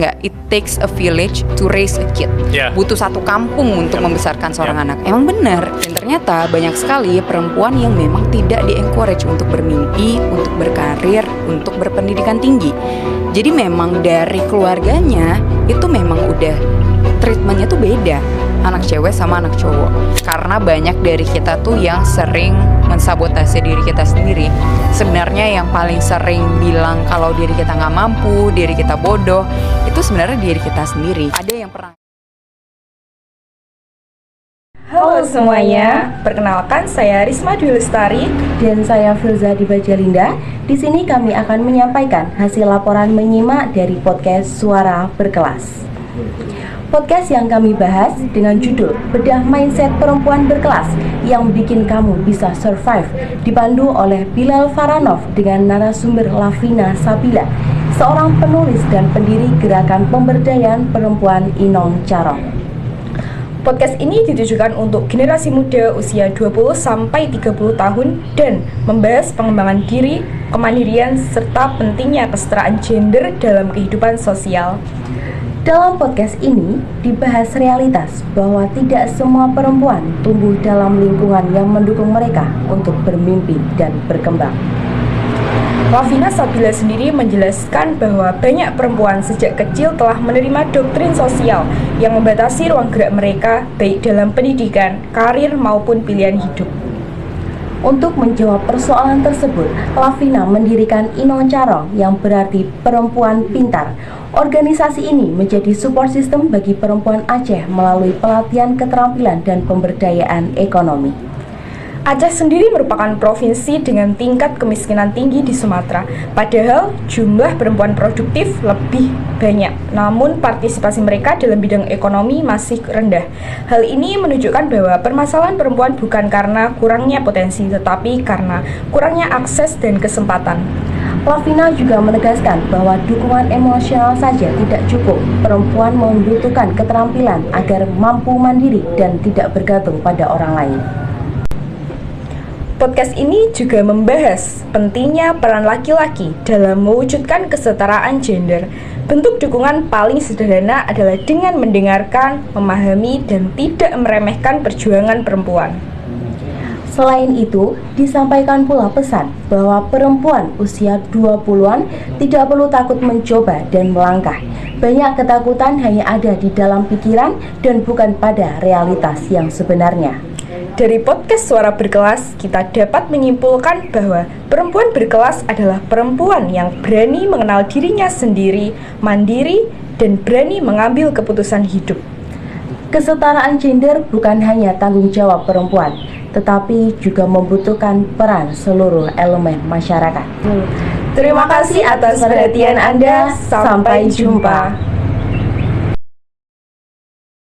Nggak, it takes a village to raise a kid. Butuh satu kampung untuk membesarkan seorang anak. Emang benar. Dan ternyata banyak sekali perempuan yang memang tidak di-encourage untuk bermimpi, untuk berkarir, untuk berpendidikan tinggi. Jadi memang dari keluarganya itu memang udah treatmentnya tuh beda, anak cewek sama anak cowok. Karena banyak dari kita tuh yang sering mensabotase diri kita sendiri. Sebenarnya yang paling sering bilang kalau diri kita nggak mampu, diri kita bodoh, itu sebenarnya diri kita sendiri. Ada yang pernah. Halo semuanya, perkenalkan saya Risma Dwi Lestari dan saya Filza Dibajalinda. Di sini kami akan menyampaikan hasil laporan menyimak dari podcast Suara Berkelas. Podcast yang kami bahas dengan judul Bedah Mindset Perempuan Berkelas yang bikin kamu bisa survive, dipandu oleh Bilal Faranov dengan narasumber Lavina Sabila, seorang penulis dan pendiri Gerakan Pemberdayaan Perempuan Inong Carong. Podcast ini ditujukan untuk generasi muda usia 20-30 tahun dan membahas pengembangan diri, kemandirian, serta pentingnya kesetaraan gender dalam kehidupan sosial. Dalam podcast ini dibahas realitas bahwa tidak semua perempuan tumbuh dalam lingkungan yang mendukung mereka untuk bermimpi dan berkembang. Lavina Sabila sendiri menjelaskan bahwa banyak perempuan sejak kecil telah menerima doktrin sosial yang membatasi ruang gerak mereka baik dalam pendidikan, karir maupun pilihan hidup. Untuk menjawab persoalan tersebut, Lavina mendirikan Inong Carong yang berarti perempuan pintar. Organisasi ini menjadi support system bagi perempuan Aceh melalui pelatihan keterampilan dan pemberdayaan ekonomi. Aceh sendiri merupakan provinsi dengan tingkat kemiskinan tinggi di Sumatera. Padahal jumlah perempuan produktif lebih banyak, namun partisipasi mereka dalam bidang ekonomi masih rendah. Hal ini menunjukkan bahwa permasalahan perempuan bukan karena kurangnya potensi, tetapi karena kurangnya akses dan kesempatan. Lavina juga menegaskan bahwa dukungan emosional saja tidak cukup. Perempuan membutuhkan keterampilan agar mampu mandiri dan tidak bergantung pada orang lain. Podcast ini juga membahas pentingnya peran laki-laki dalam mewujudkan kesetaraan gender. Bentuk dukungan paling sederhana adalah dengan mendengarkan, memahami, dan tidak meremehkan perjuangan perempuan. Selain itu, disampaikan pula pesan bahwa perempuan usia 20-an tidak perlu takut mencoba dan melangkah. Banyak ketakutan hanya ada di dalam pikiran dan bukan pada realitas yang sebenarnya. Dari podcast Suara Berkelas, kita dapat menyimpulkan bahwa perempuan berkelas adalah perempuan yang berani mengenal dirinya sendiri, mandiri, dan berani mengambil keputusan hidup. Kesetaraan gender bukan hanya tanggung jawab perempuan, tetapi juga membutuhkan peran seluruh elemen masyarakat. Terima kasih atas perhatian Anda. Sampai jumpa.